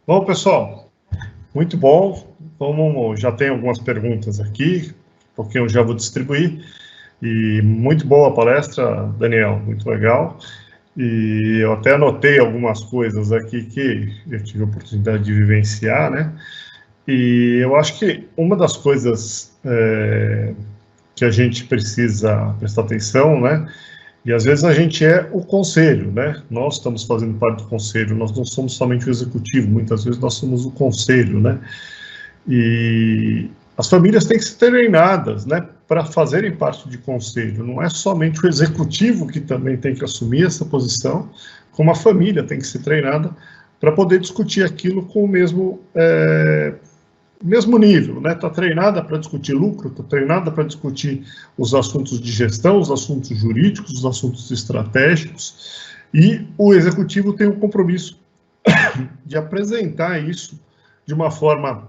Bom, pessoal, muito bom. Já tem algumas perguntas aqui, porque eu já vou distribuir. E muito boa a palestra, Daniel, muito legal. E eu até anotei algumas coisas aqui que eu tive a oportunidade de vivenciar, né? E eu acho que uma das coisas que a gente precisa prestar atenção, né? E às vezes a gente é o conselho, né? Nós estamos fazendo parte do conselho, nós não somos somente o executivo, muitas vezes nós somos o conselho, né? E as famílias têm que ser treinadas, né, para fazerem parte de conselho. Não é somente o executivo que também tem que assumir essa posição, como a família tem que ser treinada para poder discutir aquilo com o mesmo nível, né? Está treinada para discutir lucro, está treinada para discutir os assuntos de gestão, os assuntos jurídicos, os assuntos estratégicos, e o executivo tem o compromisso de apresentar isso de uma forma,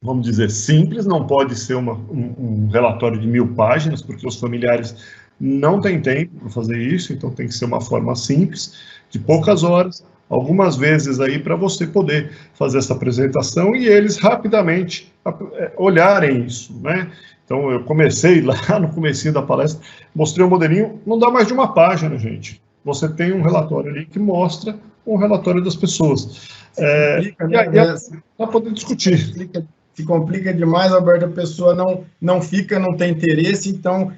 vamos dizer, simples. Não pode ser um relatório de 1000 páginas, porque os familiares não têm tempo para fazer isso, então tem que ser uma forma simples, de poucas horas, algumas vezes aí para você poder fazer essa apresentação e eles rapidamente olharem isso, né? Então eu comecei lá no comecinho da palestra, mostrei um modelinho, não dá mais de uma página, gente. Você tem um relatório ali que mostra um relatório das pessoas. Para poder discutir. Se complica demais, Alberto, a pessoa não fica, não tem interesse, então,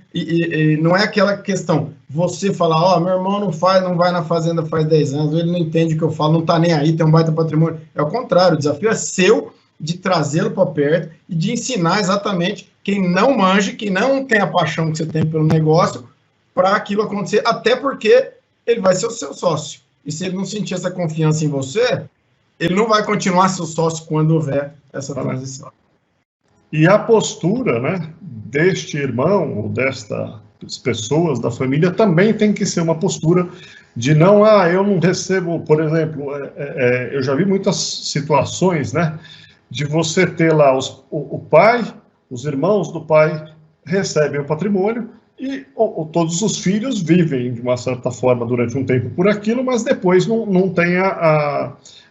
não é aquela questão, você falar, meu irmão não vai na fazenda faz 10 anos, ele não entende o que eu falo, não tá nem aí, tem um baita patrimônio. É o contrário, o desafio é seu, de trazê-lo para perto e de ensinar exatamente quem não manja, quem não tem a paixão que você tem pelo negócio, para aquilo acontecer, até porque ele vai ser o seu sócio. E se ele não sentir essa confiança em você, ele não vai continuar seu sócio quando houver essa transição. E a postura, né, deste irmão ou destas pessoas da família também tem que ser uma postura de eu não recebo, por exemplo, eu já vi muitas situações, né, de você ter lá o pai, os irmãos do pai recebem o patrimônio e todos os filhos vivem de uma certa forma durante um tempo por aquilo, mas depois não tem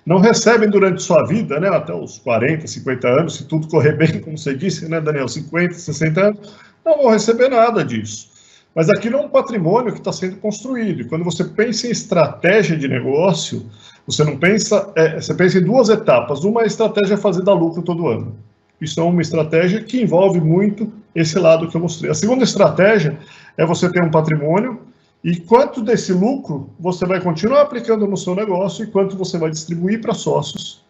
não recebem durante sua vida, né, até os 40, 50 anos, se tudo correr bem, como você disse, né, Daniel, 50, 60 anos, não vão receber nada disso. Mas aquilo é um patrimônio que está sendo construído. E quando você pensa em estratégia de negócio, você não pensa, você pensa em duas etapas. Uma estratégia é fazer dar lucro todo ano. Isso é uma estratégia que envolve muito esse lado que eu mostrei. A segunda estratégia é você ter um patrimônio e quanto desse lucro você vai continuar aplicando no seu negócio e quanto você vai distribuir para sócios,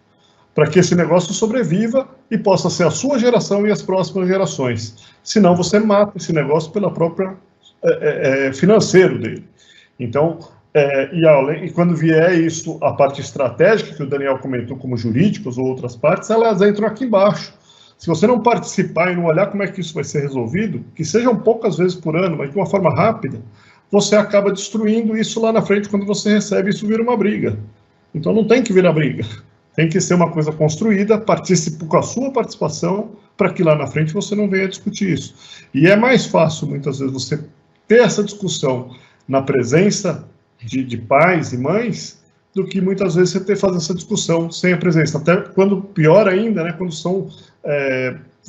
para que esse negócio sobreviva e possa ser a sua geração e as próximas gerações. Senão você mata esse negócio pela própria financeiro dele. Então, e quando vier isso, a parte estratégica que o Daniel comentou como jurídicos ou outras partes, elas entram aqui embaixo. Se você não participar e não olhar como é que isso vai ser resolvido, que sejam poucas vezes por ano, mas de uma forma rápida, você acaba destruindo isso lá na frente. Quando você recebe, isso vira uma briga. Então não tem que virar briga. Tem que ser uma coisa construída, participe com a sua participação, para que lá na frente você não venha discutir isso. E é mais fácil, muitas vezes, você ter essa discussão na presença de pais e mães, do que muitas vezes você fazer essa discussão sem a presença. Até quando, pior ainda, né, quando são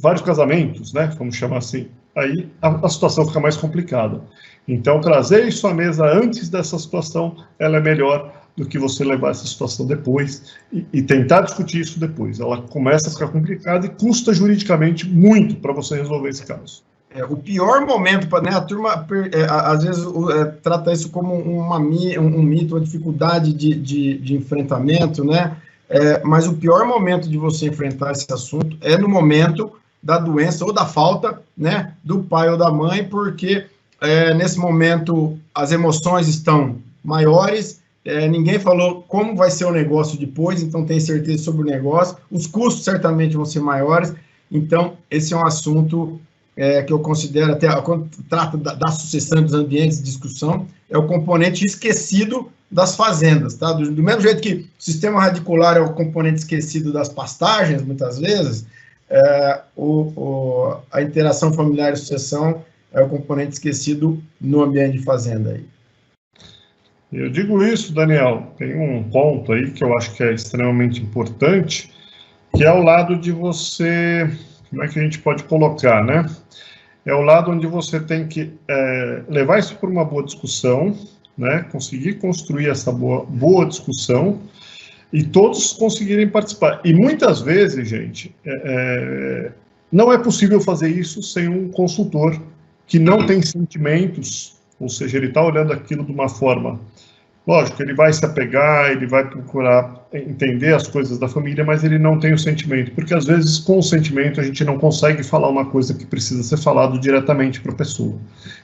vários casamentos, né, vamos chamar assim, aí a situação fica mais complicada. Então, trazer isso à mesa antes dessa situação, ela é melhor do que você levar essa situação depois e tentar discutir isso depois. Ela começa a ficar complicada e custa juridicamente muito para você resolver esse caso. O pior momento, né, a turma às vezes trata isso como um mito, uma dificuldade de enfrentamento, né? Mas o pior momento de você enfrentar esse assunto é no momento da doença ou da falta, né, do pai ou da mãe, porque nesse momento as emoções estão maiores, ninguém falou como vai ser o negócio depois, então tem certeza sobre o negócio, os custos certamente vão ser maiores, então esse é um assunto que eu considero, até quando trata da sucessão dos ambientes de discussão, é o componente esquecido das fazendas, tá? Do mesmo jeito que o sistema radicular é o componente esquecido das pastagens, muitas vezes, a interação familiar e sucessão é o componente esquecido no ambiente de fazenda aí. Eu digo isso, Daniel, tem um ponto aí que eu acho que é extremamente importante, que é o lado de você, como é que a gente pode colocar, né? É o lado onde você tem que levar isso para uma boa discussão, né? Conseguir construir essa boa discussão e todos conseguirem participar. E muitas vezes, gente, não é possível fazer isso sem um consultor que não tem sentimentos, ou seja, ele está olhando aquilo de uma forma... Lógico, ele vai se apegar, ele vai procurar entender as coisas da família, mas ele não tem o sentimento, porque às vezes com o sentimento a gente não consegue falar uma coisa que precisa ser falado diretamente para a pessoa.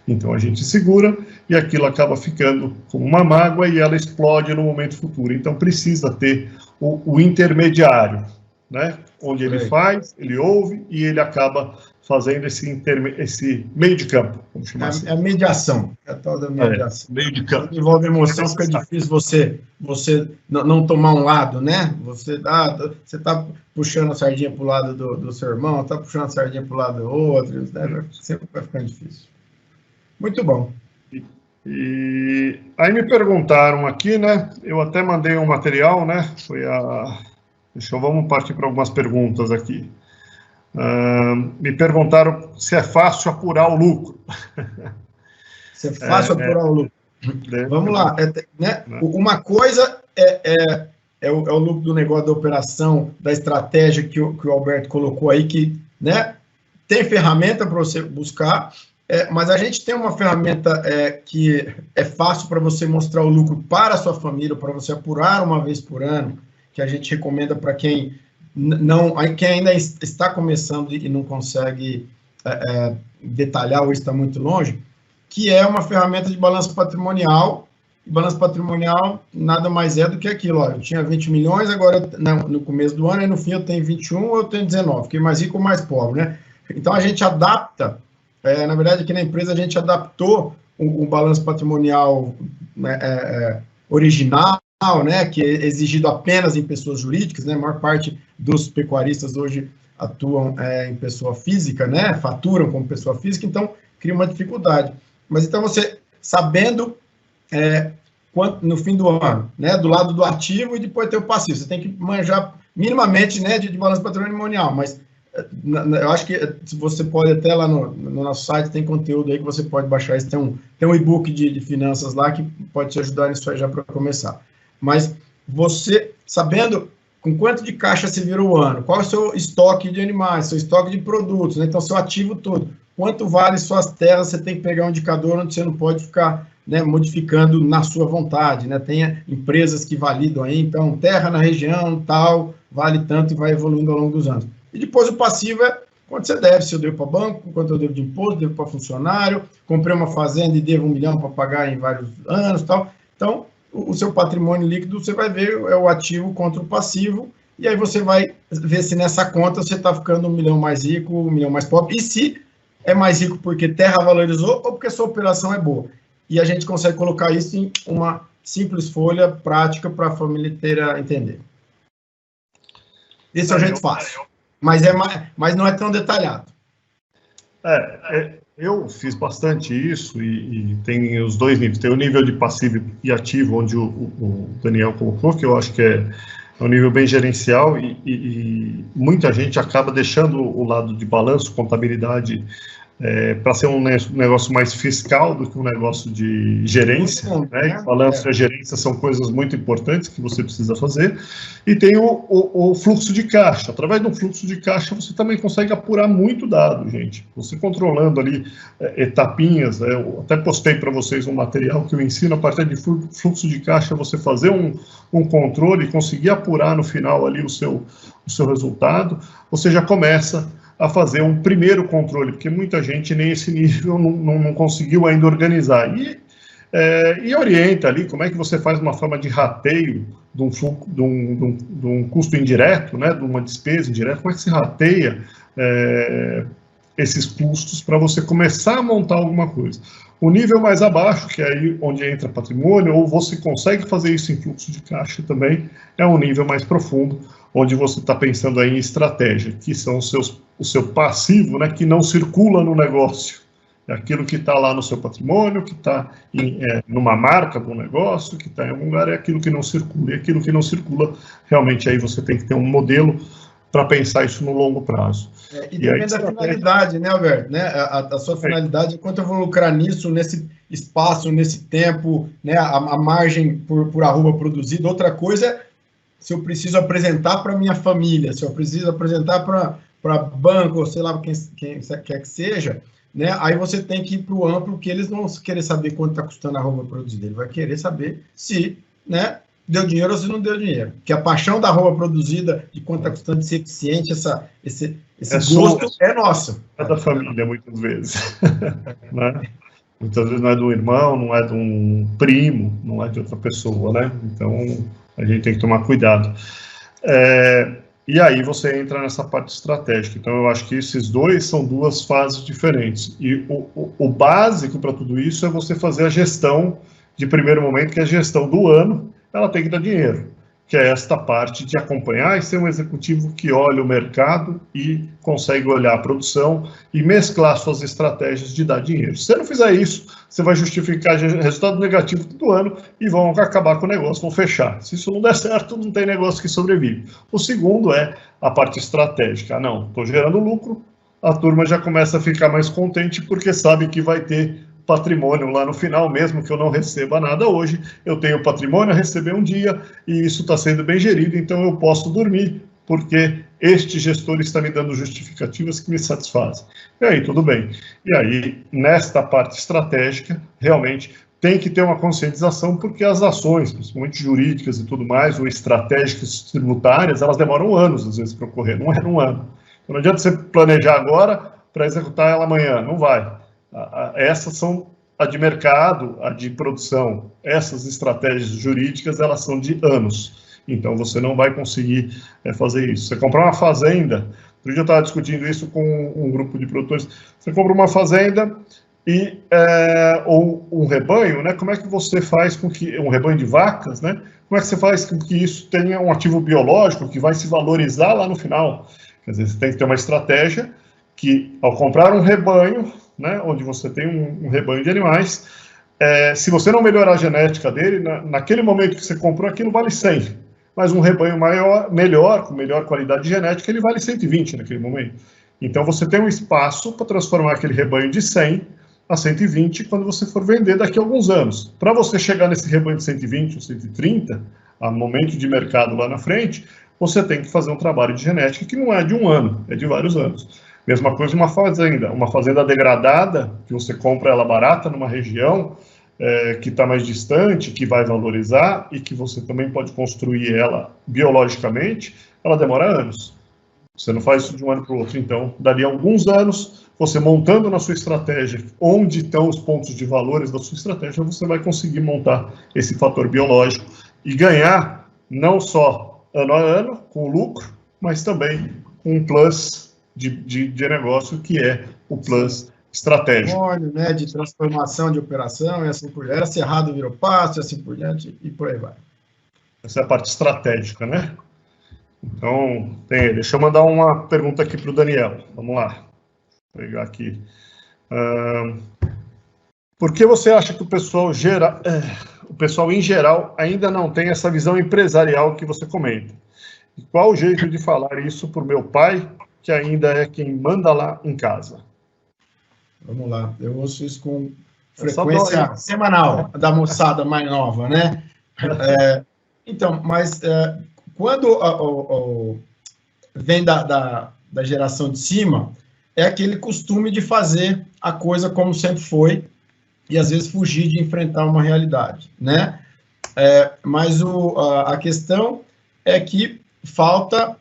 Então a gente segura e aquilo acaba ficando como uma mágoa e ela explode no momento futuro. Então precisa ter o intermediário, né? Onde ele faz, ele ouve e ele acaba fazendo esse meio de campo, vamos chamar assim. É a mediação, é a tal da mediação. Meio de campo. Quando envolve emoção, fica difícil você não tomar um lado, né? Você está puxando a sardinha para o lado do seu irmão, está puxando a sardinha para o lado do outro, né? Sempre vai ficando difícil. Muito bom. E aí me perguntaram aqui, né? Eu até mandei um material, né? Vamos partir para algumas perguntas aqui. Me perguntaram se é fácil apurar o lucro. Se é fácil apurar o lucro. Vamos lá. Né? Uma coisa é o lucro do negócio, da operação, da estratégia que o Alberto colocou aí, que, né, tem ferramenta para você buscar, mas a gente tem uma ferramenta que é fácil para você mostrar o lucro para a sua família, para você apurar uma vez por ano, que a gente recomenda para quem ainda está começando e não consegue detalhar ou está muito longe, que é uma ferramenta de balanço patrimonial. E balanço patrimonial nada mais é do que aquilo. Ó, eu tinha 20 milhões, agora no começo do ano, e no fim eu tenho 21 ou eu tenho 19, fiquei mais rico ou mais pobre, né? Então a gente adapta, na verdade aqui na empresa a gente adaptou o balanço patrimonial original, né, que é exigido apenas em pessoas jurídicas, né? A maior parte dos pecuaristas hoje atuam em pessoa física, né? Faturam como pessoa física, então cria uma dificuldade. Mas então você, sabendo quanto no fim do ano, né, do lado do ativo e depois ter o passivo, você tem que manjar minimamente, né, de balanço patrimonial, mas eu acho que você pode até lá no nosso site, tem conteúdo aí que você pode baixar, isso tem um e-book de finanças lá que pode te ajudar nisso aí já para começar. Mas você, sabendo com quanto de caixa se vira o ano, qual é o seu estoque de animais, seu estoque de produtos, né? Então seu ativo todo, quanto vale suas terras, você tem que pegar um indicador onde você não pode ficar, né, modificando na sua vontade, né? Tem empresas que validam aí, então terra na região tal, vale tanto e vai evoluindo ao longo dos anos. E depois o passivo é quanto você deve, se eu devo para banco, quanto eu devo de imposto, devo para funcionário, comprei uma fazenda e devo 1 milhão para pagar em vários anos tal. Então, o seu patrimônio líquido, você vai ver o ativo contra o passivo, e aí você vai ver se nessa conta você está ficando 1 milhão mais rico, 1 milhão mais pobre, e se é mais rico porque terra valorizou ou porque a sua operação é boa. E a gente consegue colocar isso em uma simples folha prática para a família inteira entender. Esse é o jeito fácil, mas não é tão detalhado. Eu fiz bastante isso e tem os dois níveis. Tem o nível de passivo e ativo, onde o Daniel colocou, que eu acho que é um nível bem gerencial e muita gente acaba deixando o lado de balanço, contabilidade, para ser um negócio mais fiscal do que um negócio de gerência, né? Balanço e a gerência são coisas muito importantes que você precisa fazer. E tem o fluxo de caixa. Através do fluxo de caixa, você também consegue apurar muito dado, gente. Você controlando ali etapinhas, eu até postei para vocês um material que eu ensino a partir de fluxo de caixa, você fazer um controle e conseguir apurar no final ali o seu resultado, você já começa a fazer um primeiro controle, porque muita gente nem esse nível não conseguiu ainda organizar. E orienta ali como é que você faz uma forma de rateio de um custo indireto, né, de uma despesa indireta, como é que se rateia esses custos para você começar a montar alguma coisa. O nível mais abaixo, que é aí onde entra patrimônio, ou você consegue fazer isso em fluxo de caixa também, é um nível mais profundo, onde você está pensando aí em estratégia, que são o seu passivo, né, que não circula no negócio. É aquilo que está lá no seu patrimônio, que está numa marca do negócio, que está em algum lugar, é aquilo que não circula. E aquilo que não circula, realmente aí você tem que ter um modelo para pensar isso no longo prazo. E depende da finalidade, né, Alberto? Né? A sua finalidade, quanto eu vou lucrar nisso, nesse espaço, nesse tempo, né? A margem por arroba produzida. Outra coisa, se eu preciso apresentar para minha família, se eu preciso apresentar para banco, sei lá, quem quer que seja, né? Aí você tem que ir para o amplo, que eles não vão querer saber quanto está custando a arroba produzida. Ele vai querer saber se, né, deu dinheiro ou se não deu dinheiro. Porque a paixão da arroba produzida, de quanto está custando, de ser eficiente, esse gosto é nosso. É da família, muitas vezes. Né? Muitas vezes não é do irmão, não é de um primo, não é de outra pessoa, né? Então, a gente tem que tomar cuidado. E aí você entra nessa parte estratégica. Então, eu acho que esses dois são duas fases diferentes. E o básico para tudo isso é você fazer a gestão de primeiro momento, que é a gestão do ano, ela tem que dar dinheiro, que é esta parte de acompanhar e ser um executivo que olha o mercado e consegue olhar a produção e mesclar suas estratégias de dar dinheiro. Se você não fizer isso, você vai justificar resultado negativo todo ano e vão acabar com o negócio, vão fechar. Se isso não der certo, não tem negócio que sobrevive. O segundo é a parte estratégica. Não, estou gerando lucro, a turma já começa a ficar mais contente porque sabe que vai ter patrimônio lá no final, mesmo que eu não receba nada hoje, eu tenho patrimônio a receber um dia e isso está sendo bem gerido, então eu posso dormir, porque este gestor está me dando justificativas que me satisfazem. E aí, tudo bem. E aí, nesta parte estratégica, realmente tem que ter uma conscientização, porque as ações, principalmente jurídicas e tudo mais, ou estratégicas tributárias, elas demoram anos, às vezes, para ocorrer, não é um ano. Então, não adianta você planejar agora para executar ela amanhã, não vai. Essas são a de mercado, a de produção. Essas estratégias jurídicas, elas são de anos. Então, você não vai conseguir fazer isso. Você comprar uma fazenda, outro dia eu estava discutindo isso com um grupo de produtores, você compra uma fazenda ou um rebanho, né? Como é que você faz com que, um rebanho de vacas, né? Como é que você faz com que isso tenha um ativo biológico que vai se valorizar lá no final? Quer dizer, você tem que ter uma estratégia que, ao comprar um rebanho, né, onde você tem um rebanho de animais, se você não melhorar a genética dele, naquele momento que você comprou, aquilo vale 100. Mas um rebanho melhor, com melhor qualidade genética, ele vale 120 naquele momento. Então, você tem um espaço para transformar aquele rebanho de 100 a 120 quando você for vender daqui a alguns anos. Para você chegar nesse rebanho de 120 ou 130, a momento de mercado lá na frente, você tem que fazer um trabalho de genética que não é de um ano, é de vários anos. Mesma coisa uma fazenda degradada, que você compra ela barata numa região que está mais distante, que vai valorizar e que você também pode construir ela biologicamente, ela demora anos. Você não faz isso de um ano para o outro. Então, daria alguns anos, você montando na sua estratégia onde estão os pontos de valores da sua estratégia, você vai conseguir montar esse fator biológico e ganhar não só ano a ano, com lucro, mas também com um plus de negócio, que é o plus estratégico. Né, de transformação de operação, e assim por diante. Era cerrado, virou pasto, e assim por diante, e por aí vai. Essa é a parte estratégica, né? Então, deixa eu mandar uma pergunta aqui para o Daniel. Vamos lá. Vou pegar aqui. Por que você acha que o pessoal em geral ainda não tem essa visão empresarial que você comenta? E qual o jeito de falar isso para o meu pai, que ainda é quem manda lá em casa? Vamos lá, eu ouço isso com frequência semanal, da moçada mais nova, né? Então, mas quando vem da geração de cima, é aquele costume de fazer a coisa como sempre foi, e às vezes fugir de enfrentar uma realidade, né? Mas a questão é que falta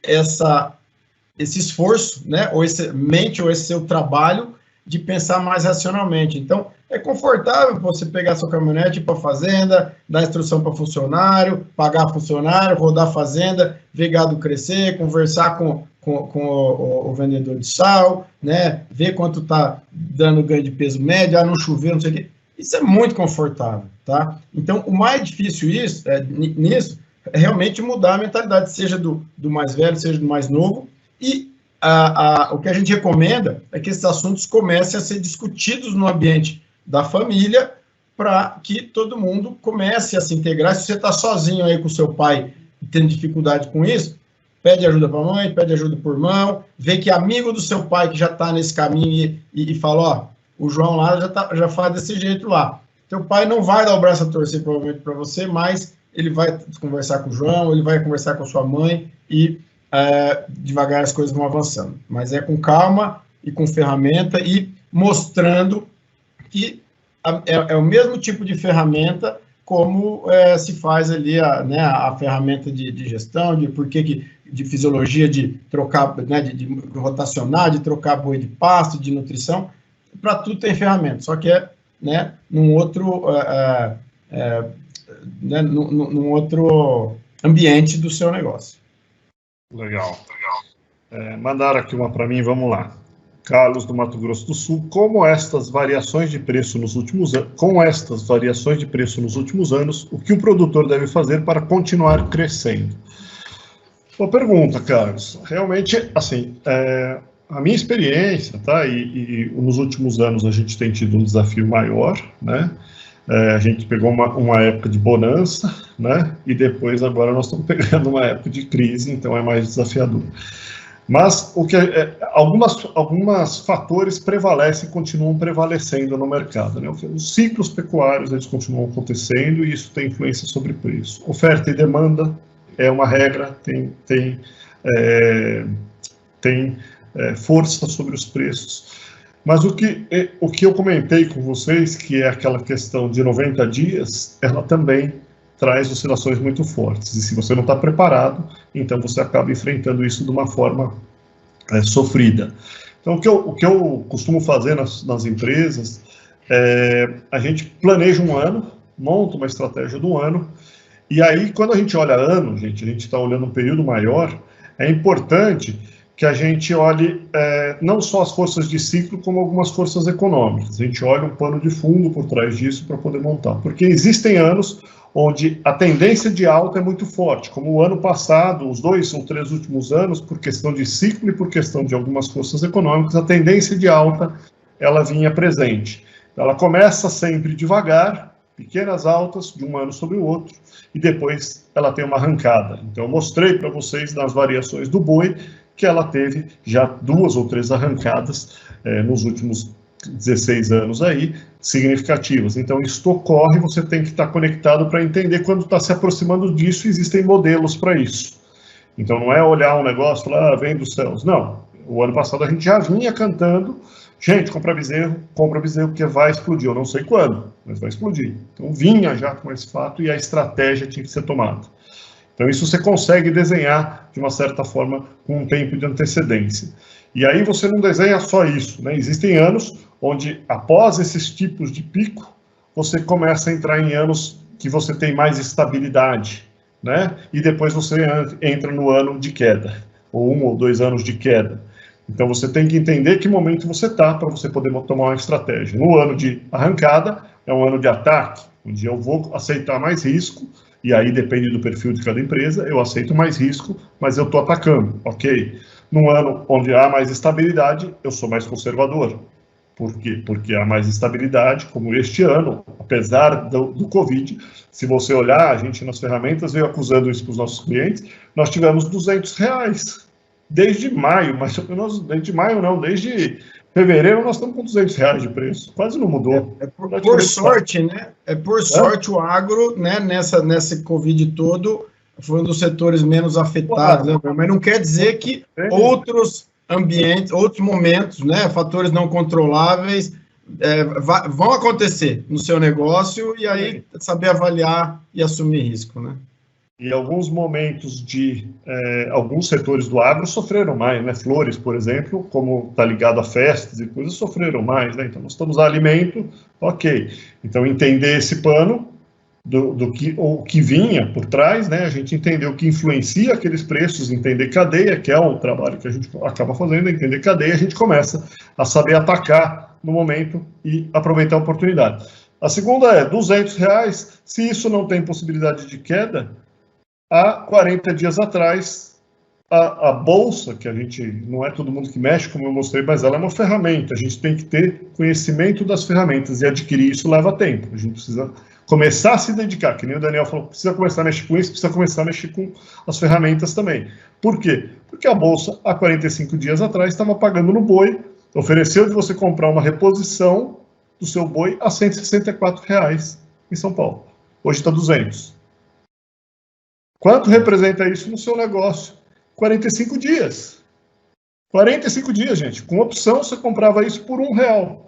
esse esforço, né? Ou esse seu trabalho de pensar mais racionalmente. Então, é confortável você pegar sua caminhonete para a fazenda, dar instrução para funcionário, pagar funcionário, rodar a fazenda, ver gado crescer, conversar com o vendedor de sal, né? Ver quanto está dando ganho de peso médio, não chover, não sei o quê. Isso é muito confortável, tá? Então, o mais difícil nisso é realmente mudar a mentalidade, seja do mais velho, seja do mais novo, e o que a gente recomenda é que esses assuntos comecem a ser discutidos no ambiente da família, para que todo mundo comece a se integrar. Se você está sozinho aí com o seu pai e tendo dificuldade com isso, pede ajuda para a mãe, pede ajuda para o irmão, vê que amigo do seu pai que já está nesse caminho e fala, ó, o João lá já faz desse jeito lá. Teu pai não vai dar o braço a torcer provavelmente para você, mas ele vai conversar com o João, ele vai conversar com a sua mãe e devagar as coisas vão avançando. Mas é com calma e com ferramenta e mostrando que é o mesmo tipo de ferramenta como se faz ali a ferramenta de gestão, de fisiologia, de trocar, né, de rotacionar, de trocar boi de pasto, de nutrição, para tudo tem ferramenta, só que né, num outro ambiente do seu negócio. Legal. Mandaram aqui uma para mim, vamos lá. Carlos, do Mato Grosso do Sul, com estas variações de preço nos últimos anos, o que o produtor deve fazer para continuar crescendo? Boa pergunta, Carlos. Realmente, assim, a minha experiência, tá? E nos últimos anos a gente tem tido um desafio maior, né? A gente pegou uma época de bonança, né? E depois agora nós estamos pegando uma época de crise, então é mais desafiador. Mas alguns fatores prevalecem e continuam prevalecendo no mercado, né? Os ciclos pecuários eles continuam acontecendo e isso tem influência sobre o preço. Oferta e demanda é uma regra, tem força sobre os preços. Mas o que eu comentei com vocês, que é aquela questão de 90 dias, ela também traz oscilações muito fortes. E se você não está preparado, então você acaba enfrentando isso de uma forma sofrida. Então, o que eu costumo fazer nas empresas a gente planeja um ano, monta uma estratégia do ano, e aí, quando a gente olha ano, gente, a gente está olhando um período maior, é importante que a gente olhe não só as forças de ciclo, como algumas forças econômicas. A gente olha um pano de fundo por trás disso para poder montar. Porque existem anos onde a tendência de alta é muito forte, como o ano passado, os 2 ou 3 últimos anos, por questão de ciclo e por questão de algumas forças econômicas, a tendência de alta, ela vinha presente. Ela começa sempre devagar, pequenas altas, de um ano sobre o outro, e depois ela tem uma arrancada. Então, eu mostrei para vocês nas variações do boi, que ela teve já 2 ou 3 arrancadas nos últimos 16 anos aí, significativas. Então, isso ocorre, você tem que estar conectado para entender quando está se aproximando disso, existem modelos para isso. Então, não é olhar um negócio e falar, vem dos céus. Não, o ano passado a gente já vinha cantando, gente, compra bezerro, porque vai explodir. Eu não sei quando, mas vai explodir. Então, vinha já com esse fato e a estratégia tinha que ser tomada. Então, isso você consegue desenhar, de uma certa forma, com um tempo de antecedência. E aí você não desenha só isso, né? Existem anos onde, após esses tipos de pico, você começa a entrar em anos que você tem mais estabilidade, né? E depois você entra no ano de queda, ou 1 ou 2 anos de queda. Então, você tem que entender que momento você está para você poder tomar uma estratégia. No ano de arrancada, é um ano de ataque, onde eu vou aceitar mais risco, e aí depende do perfil de cada empresa, eu aceito mais risco, mas eu estou atacando, ok? Num ano onde há mais estabilidade, eu sou mais conservador. Por quê? Porque há mais estabilidade, como este ano, apesar do Covid, se você olhar, a gente nas ferramentas veio acusando isso para os nossos clientes, nós tivemos R$200. Desde maio, mas desde maio não, desde fevereiro nós estamos com R$200 de preço, quase não mudou. Por sorte, né? Por sorte o agro, né, nessa Covid todo, foi um dos setores menos afetados, né? Mas não quer dizer que outros ambientes, outros momentos, né, fatores não controláveis vão acontecer no seu negócio e aí saber avaliar e assumir risco, né? E alguns momentos alguns setores do agro sofreram mais, né? Flores, por exemplo, como está ligado a festas e coisas, sofreram mais, né? Então, nós estamos a alimento, ok. Então, entender esse pano o que vinha por trás, né? A gente entender o que influencia aqueles preços, entender cadeia, que é o trabalho que a gente acaba fazendo, entender cadeia, a gente começa a saber atacar no momento e aproveitar a oportunidade. A segunda é R$200, se isso não tem possibilidade de queda, há 40 dias atrás, a bolsa, que a gente, não é todo mundo que mexe, como eu mostrei, mas ela é uma ferramenta, a gente tem que ter conhecimento das ferramentas, e adquirir isso leva tempo, a gente precisa começar a se dedicar, que nem o Daniel falou, precisa começar a mexer com isso, precisa começar a mexer com as ferramentas também. Por quê? Porque a bolsa, há 45 dias atrás, estava pagando no boi, ofereceu de você comprar uma reposição do seu boi a R$164 em São Paulo. Hoje está 200. Quanto representa isso no seu negócio? 45 dias. 45 dias, gente. Com opção, você comprava isso por R$1.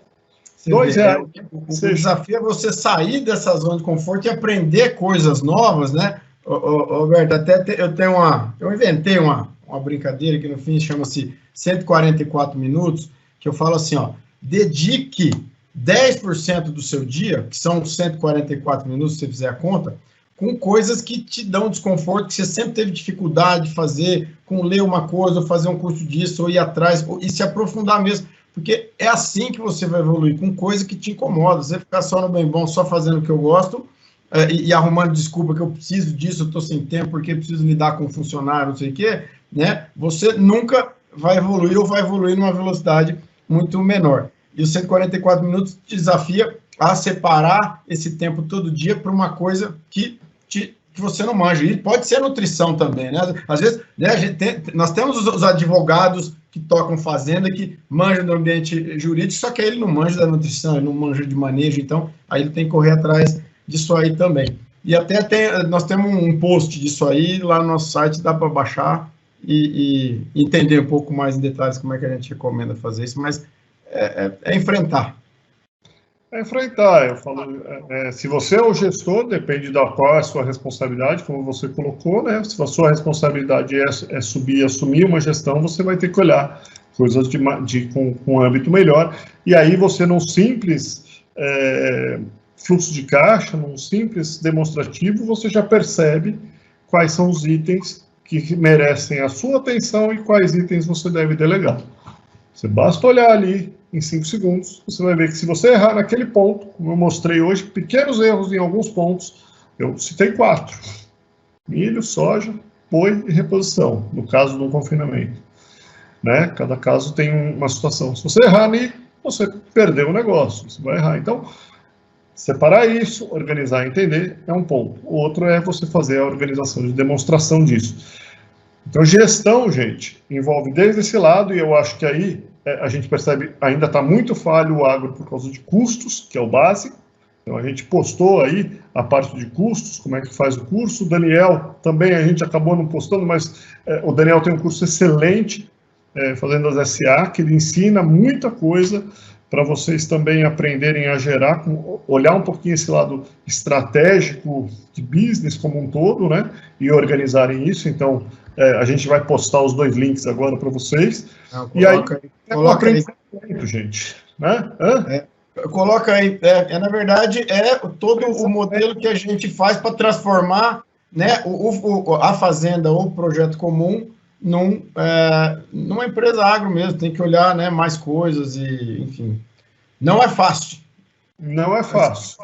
R$2. O desafio é você sair dessa zona de conforto e aprender coisas novas, né? Roberto, eu inventei uma brincadeira que no fim chama-se 144 minutos, que eu falo assim, ó, dedique 10% do seu dia, que são 144 minutos, se você fizer a conta, com coisas que te dão desconforto, que você sempre teve dificuldade de fazer, com ler uma coisa, ou fazer um curso disso, ou ir atrás, e se aprofundar mesmo, porque é assim que você vai evoluir, com coisa que te incomoda. Você ficar só no bem bom, só fazendo o que eu gosto, e arrumando desculpa que eu preciso disso, eu estou sem tempo, porque preciso lidar com um funcionário, não sei o quê, né? Você nunca vai evoluir ou vai evoluir numa velocidade muito menor. E os 144 minutos te desafia a separar esse tempo todo dia para uma coisa que você não manja. E pode ser nutrição também, né? Às vezes, né, nós temos os advogados que tocam fazenda, que manjam do ambiente jurídico, só que aí ele não manja da nutrição, ele não manja de manejo, então aí ele tem que correr atrás disso aí também. E até nós temos um post disso aí lá no nosso site, dá para baixar e entender um pouco mais em detalhes como é que a gente recomenda fazer isso, mas é enfrentar. É enfrentar, eu falo, se você é o gestor, depende da qual é a sua responsabilidade, como você colocou, né? Se a sua responsabilidade é subir, assumir uma gestão, você vai ter que olhar coisas com um âmbito melhor, e aí você, num simples fluxo de caixa, num simples demonstrativo, você já percebe quais são os itens que merecem a sua atenção e quais itens você deve delegar. Você basta olhar ali, em 5 segundos, você vai ver que se você errar naquele ponto, como eu mostrei hoje, pequenos erros em alguns pontos, eu citei 4. Milho, soja, boi e reposição, no caso do confinamento. Né? Cada caso tem uma situação. Se você errar ali, você perdeu o negócio, você vai errar. Então, separar isso, organizar e entender é um ponto. O outro é você fazer a organização de demonstração disso. Então, gestão, gente, envolve desde esse lado, e eu acho que aí a gente percebe, ainda está muito falho o agro por causa de custos, que é o básico. Então, a gente postou aí a parte de custos, como é que faz o curso. O Daniel também, a gente acabou não postando, mas o Daniel tem um curso excelente, fazendo as SA, que ele ensina muita coisa para vocês também aprenderem a gerar, olhar um pouquinho esse lado estratégico de business como um todo, né, e organizarem isso. Então, a gente vai postar os 2 links agora para vocês. E aí, coloca aí, gente, né? Coloca aí, na verdade, todo o modelo que a gente faz para transformar, né, a fazenda ou o projeto comum numa empresa agro mesmo. Tem que olhar, né, mais coisas e, enfim, não é fácil. Não é fácil.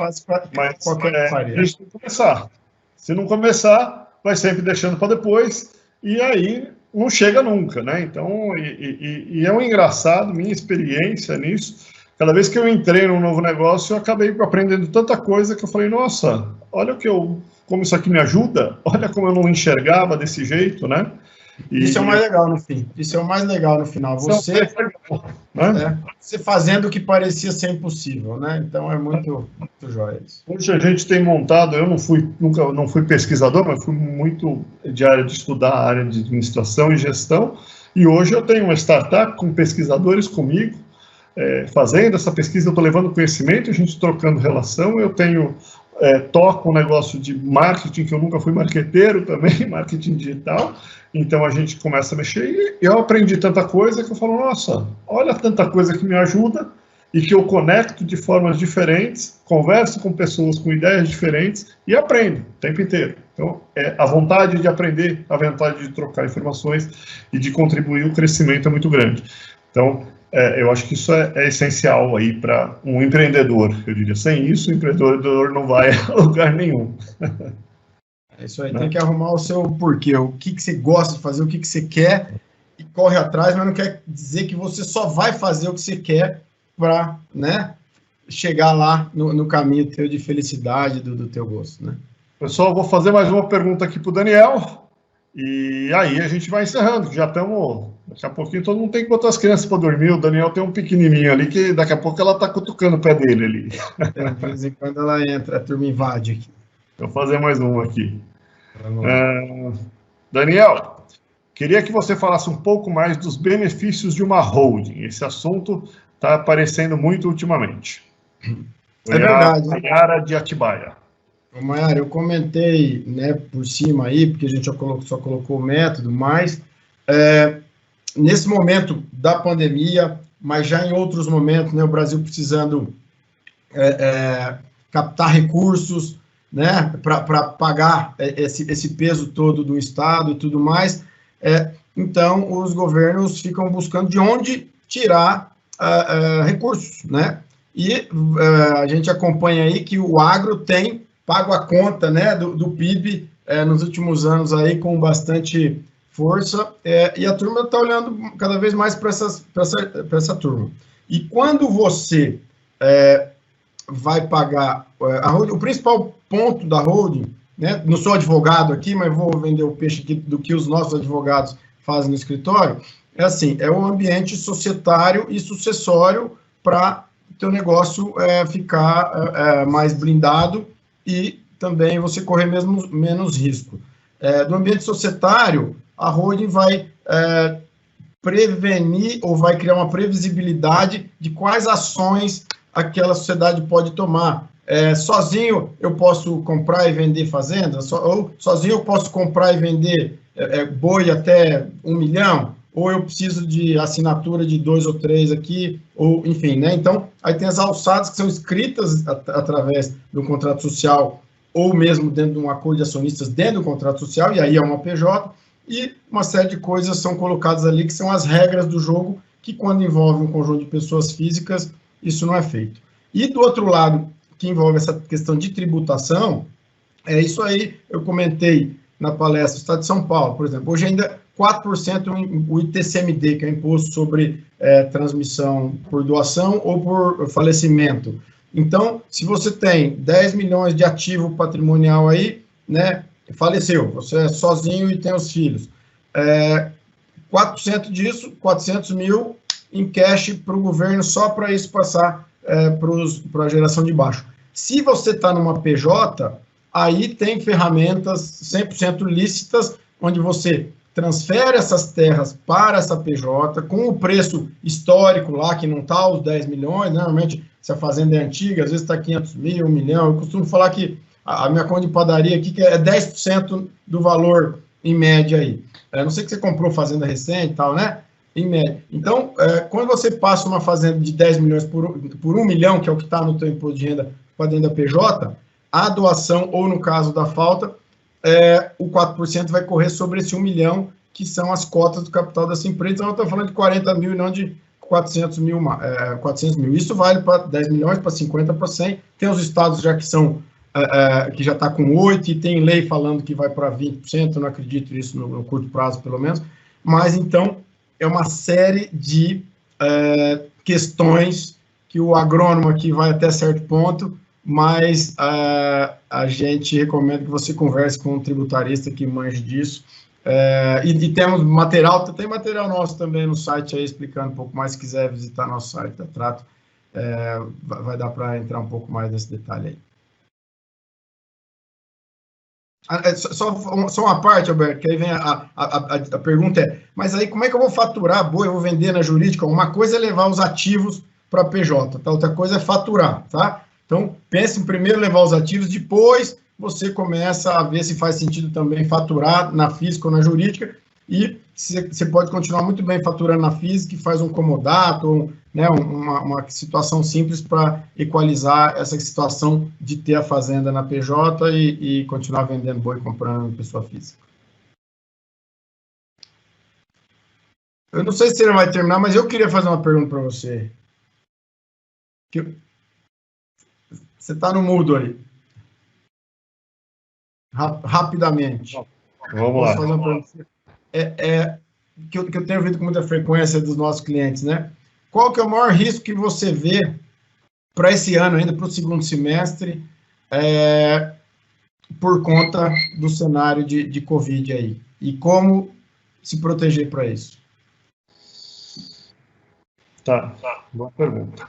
Mas qualquer a gente tem que começar. Se não começar, vai sempre deixando para depois, e aí não chega nunca, né? Então, e é um engraçado, minha experiência nisso, cada vez que eu entrei num novo negócio, eu acabei aprendendo tanta coisa que eu falei, nossa, olha como isso aqui me ajuda, olha como eu não enxergava desse jeito, né? Isso é o mais legal no fim. Isso é o mais legal no final. Você fazendo o que parecia ser impossível, né? Então é muito jóia isso. Hoje a gente tem montado, eu nunca não fui pesquisador, mas fui muito de área de estudar a área de administração e gestão, e hoje eu tenho uma startup com pesquisadores comigo, fazendo essa pesquisa, eu estou levando conhecimento, a gente trocando relação, eu toco um negócio de marketing, que eu nunca fui marqueteiro também, marketing digital, então a gente começa a mexer, e eu aprendi tanta coisa que eu falo, nossa, olha tanta coisa que me ajuda, e que eu conecto de formas diferentes, converso com pessoas com ideias diferentes, e aprendo o tempo inteiro. Então, a vontade de aprender, a vontade de trocar informações e de contribuir, o crescimento é muito grande. Então, eu acho que isso é essencial aí para um empreendedor, eu diria. Sem isso, o empreendedor não vai a lugar nenhum. É isso aí, né? Tem que arrumar o seu porquê, o que você gosta de fazer, o que você quer, e corre atrás, mas não quer dizer que você só vai fazer o que você quer para, né, chegar lá no caminho teu de felicidade, do teu gosto, né? Pessoal, vou fazer mais uma pergunta aqui para o Daniel, e aí a gente vai encerrando, já estamos, daqui a pouquinho todo mundo tem que botar as crianças para dormir, o Daniel tem um pequenininho ali, que daqui a pouco ela está cutucando o pé dele ali. De vez em quando ela entra, a turma invade aqui. Vou fazer mais um aqui. Daniel, queria que você falasse um pouco mais dos benefícios de uma holding. Esse assunto está aparecendo muito ultimamente. É verdade. Maiara de Atibaia. Maiara, eu comentei, né, por cima aí, porque a gente só colocou o método, mas nesse momento da pandemia, mas já em outros momentos, né, o Brasil precisando captar recursos, né, para pagar esse peso todo do Estado e tudo mais, então os governos ficam buscando de onde tirar recursos, né, e a gente acompanha aí que o agro tem pago a conta, né, do PIB nos últimos anos aí com bastante força, e a turma está olhando cada vez mais para essa turma. E quando você vai pagar a holding, o principal ponto da holding, né, não sou advogado aqui, mas vou vender o peixe aqui do que os nossos advogados fazem no escritório, é o ambiente societário e sucessório para o teu negócio ficar mais blindado e também você correr menos risco. Do ambiente societário, a holding vai prevenir ou vai criar uma previsibilidade de quais ações aquela sociedade pode tomar. Sozinho eu posso comprar e vender fazenda, ou sozinho eu posso comprar e vender boi até 1 milhão, ou eu preciso de assinatura de 2 ou 3 aqui, ou enfim, né? Então, aí tem as alçadas que são escritas através do contrato social, ou mesmo dentro de um acordo de acionistas dentro do contrato social, e aí é uma PJ, e uma série de coisas são colocadas ali que são as regras do jogo, que quando envolve um conjunto de pessoas físicas, isso não é feito. E do outro lado, que envolve essa questão de tributação, isso aí eu comentei na palestra do Estado de São Paulo, por exemplo, hoje ainda 4% o ITCMD, que é o Imposto sobre Transmissão por Doação ou por falecimento. Então, se você tem 10 milhões de ativo patrimonial aí, né, faleceu, você é sozinho e tem os filhos, 4% disso, 400 mil em cash para o governo, só para isso passar para a geração de baixo. Se você está numa PJ, aí tem ferramentas 100% lícitas, onde você transfere essas terras para essa PJ, com o preço histórico lá, que não está os 10 milhões, né? Normalmente, se a fazenda é antiga, às vezes está 500 mil, 1 milhão, eu costumo falar que a minha conta de padaria aqui que é 10% do valor em média aí. Não sei que você comprou fazenda recente e tal, né? Em média. Então, quando você passa uma fazenda de 10 milhões por 1 milhão, que é o que está no teu imposto de renda para dentro da PJ, a doação, ou no caso da falta, o 4% vai correr sobre esse 1 milhão, que são as cotas do capital dessa empresa. Então, eu estou falando de 40 mil e não de 400 mil. Isso vale para 10 milhões, para 50, para 100. Tem os estados já que são que já está com 8, e tem lei falando que vai para 20%, eu não acredito nisso no curto prazo, pelo menos. Mas, então, é uma série de questões que o agrônomo aqui vai até certo ponto, mas a gente recomenda que você converse com um tributarista que manje disso. E temos material, tem material nosso também no site aí explicando um pouco mais, se quiser visitar nosso site da Trato, vai dar para entrar um pouco mais nesse detalhe aí. Só uma parte, Alberto, que aí vem a pergunta mas aí como é que eu vou faturar boi, eu vou vender na jurídica? Uma coisa é levar os ativos para a PJ, tá? Outra coisa é faturar, tá? Então, pense em primeiro levar os ativos, depois você começa a ver se faz sentido também faturar na física ou na jurídica, e você pode continuar muito bem faturando na física e faz um comodato, né, uma situação simples para equalizar essa situação de ter a fazenda na PJ e continuar vendendo boi e comprando em pessoa física. Eu não sei se ele vai terminar, mas eu queria fazer uma pergunta para você. Você está no mudo aí. rapidamente. Vamos lá. Fazer uma pergunta? Que eu tenho ouvido com muita frequência dos nossos clientes, né? Qual que é o maior risco que você vê para esse ano, ainda para o segundo semestre, por conta do cenário de Covid aí? E como se proteger para isso? Tá, boa pergunta.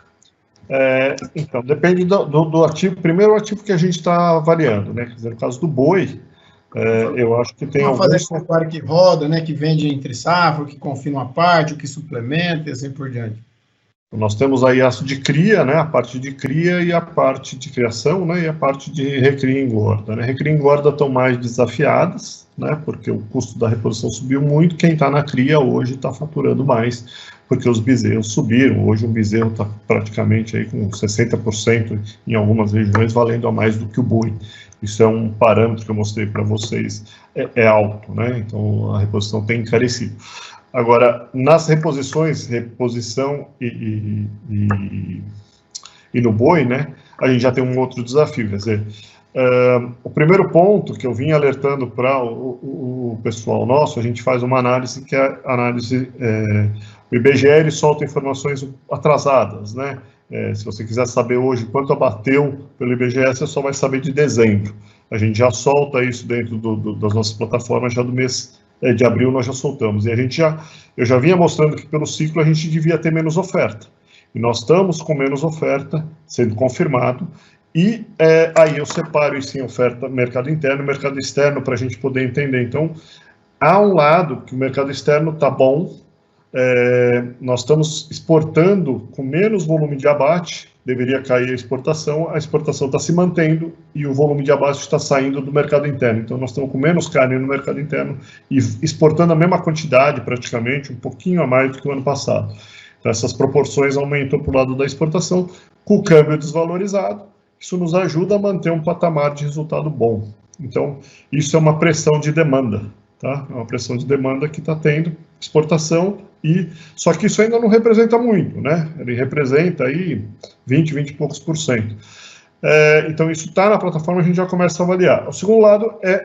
Então, depende do ativo. Primeiro, o ativo que a gente está avaliando, né? Quer dizer, no caso do boi, eu acho que tem alguns... fazer pecuária que roda, né? Que vende entre safra, o que confina uma parte, o que suplementa e assim por diante. Nós temos aí a de cria, né, a parte de cria e a parte de criação, né, e a parte de recria e engorda. Né? Recria e engorda estão mais desafiadas, né, porque o custo da reposição subiu muito. Quem está na cria hoje está faturando mais, porque os bezerros subiram. Hoje o bezerro está praticamente aí com 60% em algumas regiões, valendo a mais do que o boi. Isso é um parâmetro que eu mostrei para vocês, é alto, né, então a reposição tem encarecido. Agora, nas reposições, reposição e no boi, né, a gente já tem um outro desafio, quer dizer, o primeiro ponto que eu vim alertando para o pessoal nosso, a gente faz uma análise que é análise, o IBGE ele solta informações atrasadas, né, se você quiser saber hoje quanto abateu pelo IBGE, você só vai saber de dezembro. A gente já solta isso dentro das nossas plataformas já do mês de abril, nós já soltamos. E eu já vinha mostrando que pelo ciclo a gente devia ter menos oferta. E nós estamos com menos oferta, sendo confirmado. E aí eu separo isso em oferta, mercado interno e mercado externo, para a gente poder entender. Então, há um lado que o mercado externo está bom, nós estamos exportando com menos volume de abate, deveria cair a exportação está se mantendo e o volume de abate está saindo do mercado interno. Então, nós estamos com menos carne no mercado interno e exportando a mesma quantidade, praticamente, um pouquinho a mais do que o ano passado. Então, essas proporções aumentam para o lado da exportação, com o câmbio desvalorizado, isso nos ajuda a manter um patamar de resultado bom. Então, isso é uma pressão de demanda, tá? É uma pressão de demanda que está tendo, exportação, só que isso ainda não representa muito, né? Ele representa aí 20 e poucos %. Então, isso está na plataforma, a gente já começa a avaliar. O segundo lado é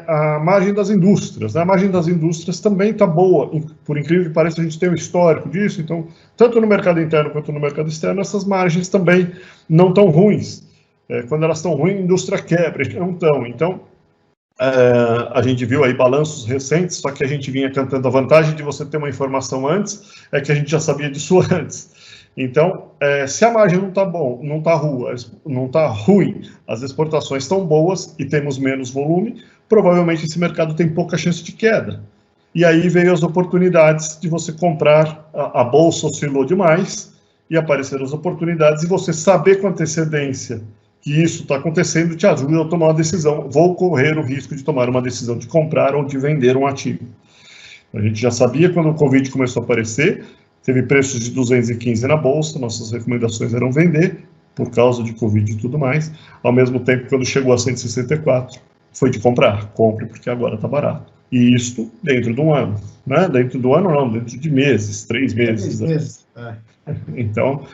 a margem das indústrias, né? A margem das indústrias também está boa, por incrível que pareça, a gente tem um histórico disso, então, tanto no mercado interno quanto no mercado externo, essas margens também não estão ruins. Quando elas estão ruins, a indústria quebra, não estão. Então, a gente viu aí balanços recentes, só que a gente vinha cantando a vantagem de você ter uma informação antes, é que a gente já sabia disso antes. Então, se a margem não está bom, não está ruim, as exportações estão boas e temos menos volume, provavelmente esse mercado tem pouca chance de queda. E aí veio as oportunidades de você comprar, a bolsa oscilou demais e apareceram as oportunidades e você saber com antecedência que isso está acontecendo te ajuda a tomar uma decisão. Vou correr o risco de tomar uma decisão de comprar ou de vender um ativo. A gente já sabia quando o Covid começou a aparecer, teve preços de 215 na bolsa, nossas recomendações eram vender, por causa de Covid e tudo mais. Ao mesmo tempo, quando chegou a 164, foi de comprar. Compre porque agora está barato. E isto dentro de um ano. Né? Dentro do ano não, dentro de meses, 3 meses. 3 meses. Então,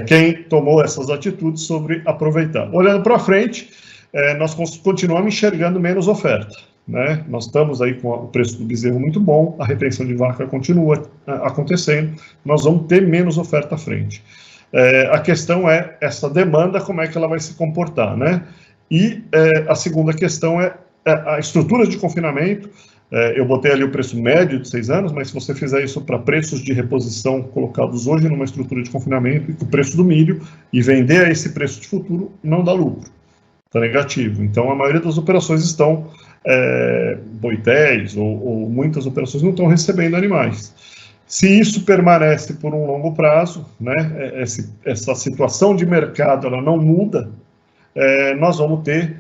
quem tomou essas atitudes sobre aproveitar. Olhando para frente, nós continuamos enxergando menos oferta. Né? Nós estamos aí com o preço do bezerro muito bom, a retenção de vaca continua acontecendo, nós vamos ter menos oferta à frente. A questão é essa demanda, como é que ela vai se comportar, né? E a segunda questão é a estrutura de confinamento. Eu botei ali o preço médio de 6 anos, mas se você fizer isso para preços de reposição colocados hoje numa estrutura de confinamento, e com o preço do milho, e vender a esse preço de futuro, não dá lucro, está negativo. Então, a maioria das operações estão boitéis, ou muitas operações não estão recebendo animais. Se isso permanece por um longo prazo, né, essa situação de mercado ela não muda, nós vamos ter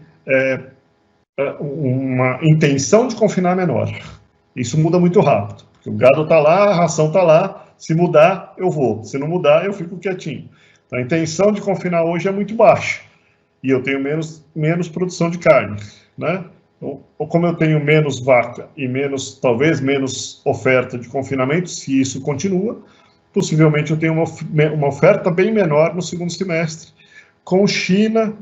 uma intenção de confinar menor. Isso muda muito rápido, porque o gado está lá, a ração está lá, se mudar, eu vou, se não mudar, eu fico quietinho. Então, a intenção de confinar hoje é muito baixa, e eu tenho menos produção de carne, né? Ou como eu tenho menos vaca e talvez menos oferta de confinamento, se isso continua, possivelmente eu tenho uma oferta bem menor no segundo semestre, com China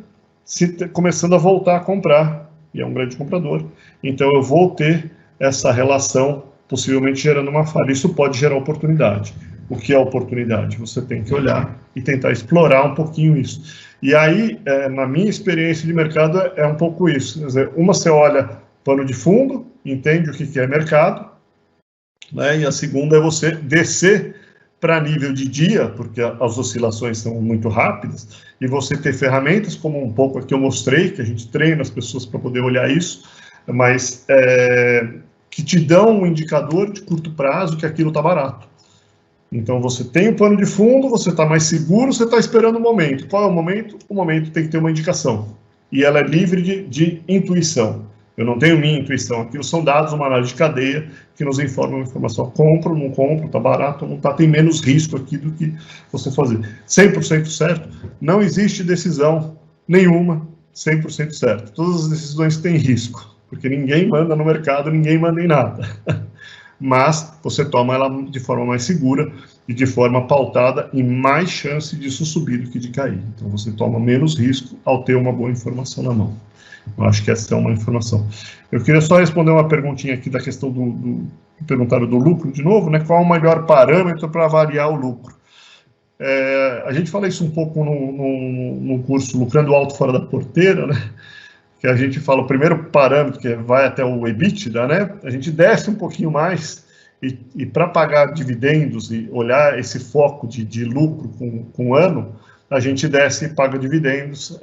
começando a voltar a comprar e é um grande comprador, então eu vou ter essa relação possivelmente gerando uma falha. Isso pode gerar oportunidade. O que é oportunidade? Você tem que olhar e tentar explorar um pouquinho isso. E aí, na minha experiência de mercado, é um pouco isso. Quer dizer, uma você olha pano de fundo, entende o que é mercado, né? E a segunda é você descer para nível de dia, porque as oscilações são muito rápidas, e você ter ferramentas, como um pouco aqui eu mostrei, que a gente treina as pessoas para poder olhar isso, mas que te dão um indicador de curto prazo que aquilo está barato. Então, você tem o pano de fundo, você está mais seguro, você está esperando o momento. Qual é o momento? O momento tem que ter uma indicação. E ela é livre de intuição. Eu não tenho minha intuição. Aquilo são dados, uma análise de cadeia, que nos informa uma informação. Compro, não compro, está barato, não está. Tem menos risco aqui do que você fazer. 100% certo? Não existe decisão nenhuma 100% certa. Todas as decisões têm risco, porque ninguém manda no mercado, ninguém manda em nada. Mas você toma ela de forma mais segura e de forma pautada e mais chance disso subir do que de cair. Então, você toma menos risco ao ter uma boa informação na mão. Eu acho que essa é uma informação. Eu queria só responder uma perguntinha aqui da questão perguntaram do lucro de novo, né? Qual é o melhor parâmetro para avaliar o lucro? A gente fala isso um pouco no curso Lucrando Alto Fora da Porteira, né? Que a gente fala o primeiro parâmetro, que vai até o EBITDA, né? A gente desce um pouquinho mais e para pagar dividendos e olhar esse foco de lucro com o ano, a gente desce e paga dividendos,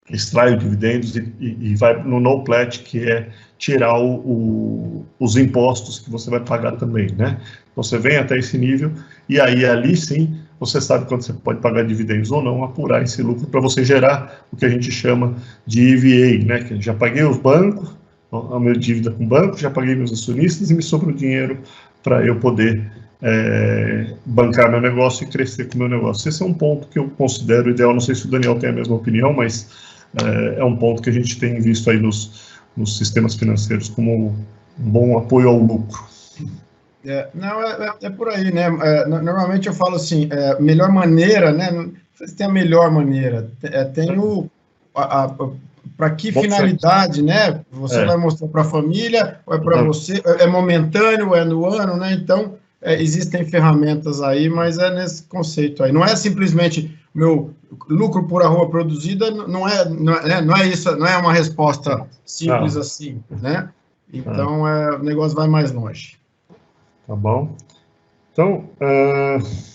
extrai os dividendos e vai no NOPLAT, que é tirar os impostos que você vai pagar também, né? Então, você vem até esse nível e aí ali sim você sabe quando você pode pagar dividendos ou não, apurar esse lucro para você gerar o que a gente chama de EVA, né? Que já paguei os bancos, a minha dívida com o banco, já paguei meus acionistas e me sobrou dinheiro para eu poder bancar meu negócio e crescer com o meu negócio. Esse é um ponto que eu considero ideal. Não sei se o Daniel tem a mesma opinião, mas é um ponto que a gente tem visto aí nos sistemas financeiros como um bom apoio ao lucro. Não, é por aí, né? Normalmente eu falo assim, melhor maneira, né? Não sei se tem a melhor maneira, tem para que finalidade, né? Você vai mostrar para a família, ou é para você, é momentâneo, é no ano, né? Então, existem ferramentas aí, mas é nesse conceito aí. Não é simplesmente meu lucro por arroba produzida, não é isso, não é uma resposta simples assim, né? Então, o negócio vai mais longe. Tá bom. Então,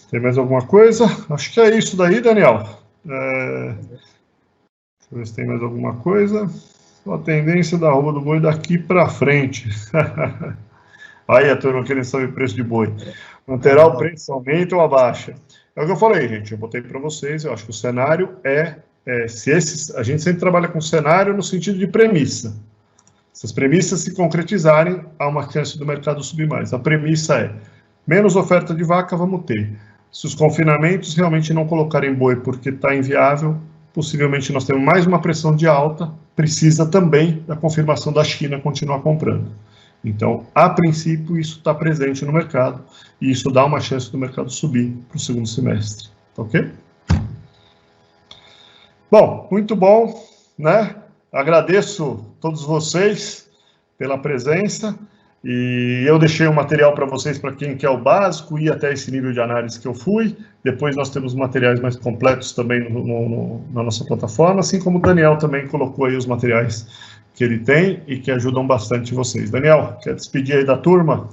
tem mais alguma coisa? Acho que é isso daí, Daniel. Deixa eu ver se tem mais alguma coisa. A tendência da arroba do boi daqui para frente. Aí a turma querendo saber o preço de boi. Manterá o preço, aumenta ou abaixa? É o que eu falei, gente. Eu botei para vocês. Eu acho que o cenário a gente sempre trabalha com cenário no sentido de premissa. Se as premissas se concretizarem, há uma chance do mercado subir mais. A premissa é menos oferta de vaca, vamos ter. Se os confinamentos realmente não colocarem boi porque está inviável, possivelmente nós temos mais uma pressão de alta, precisa também da confirmação da China continuar comprando. Então, a princípio, isso está presente no mercado e isso dá uma chance do mercado subir para o segundo semestre. Ok? Bom, muito bom, né? Agradeço a todos vocês pela presença e eu deixei um material para vocês, para quem quer o básico, ir até esse nível de análise que eu fui. Depois nós temos materiais mais completos também na nossa plataforma, assim como o Daniel também colocou aí os materiais que ele tem e que ajudam bastante vocês. Daniel, quer despedir aí da turma?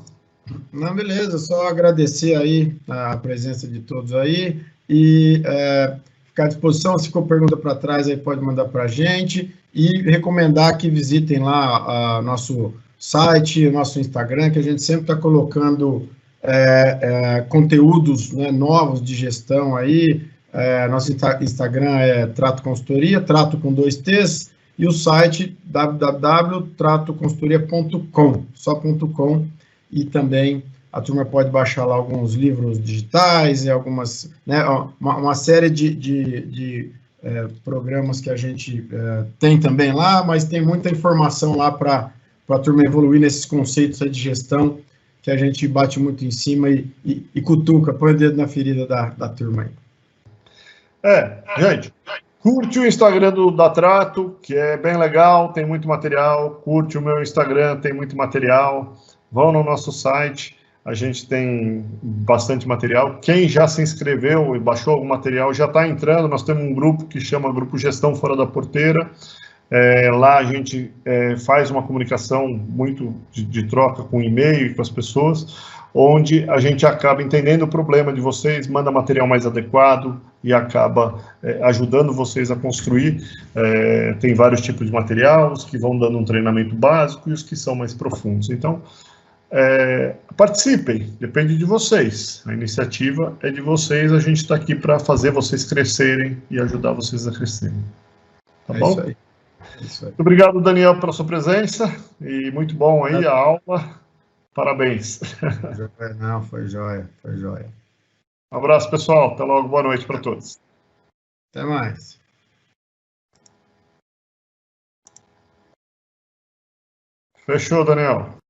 Não, beleza, só agradecer aí a presença de todos aí e ficar à disposição. Se ficou pergunta para trás, aí pode mandar para a gente. E recomendar que visitem lá nosso site, nosso Instagram, que a gente sempre está colocando conteúdos, né, novos de gestão aí. Nosso Instagram é Trato Consultoria, Trato com 2 T's, e o site www.tratoconsultoria.com, só .com, e também a turma pode baixar lá alguns livros digitais e algumas, né, uma série de programas que a gente tem também lá, mas tem muita informação lá para a turma evoluir nesses conceitos aí de gestão, que a gente bate muito em cima e cutuca, põe o dedo na ferida da turma aí. Gente, Curte o Instagram do Datrato, que é bem legal, tem muito material. Curte o meu Instagram, tem muito material. Vão no nosso site, a gente tem bastante material. Quem já se inscreveu e baixou algum material já está entrando. Nós temos um grupo que chama Grupo Gestão Fora da Porteira. Lá a gente faz uma comunicação muito de troca com e-mail com as pessoas, onde a gente acaba entendendo o problema de vocês, manda material mais adequado e acaba ajudando vocês a construir. Tem vários tipos de material, os que vão dando um treinamento básico e os que são mais profundos. Então, participem, depende de vocês. A iniciativa é de vocês, a gente está aqui para fazer vocês crescerem e ajudar vocês a crescerem. Tá bom? Isso aí. Muito obrigado, Daniel, pela sua presença e muito bom aí a aula. Parabéns. Não, foi jóia, foi jóia. Um abraço, pessoal. Até logo. Boa noite para todos. Até mais. Fechou, Daniel.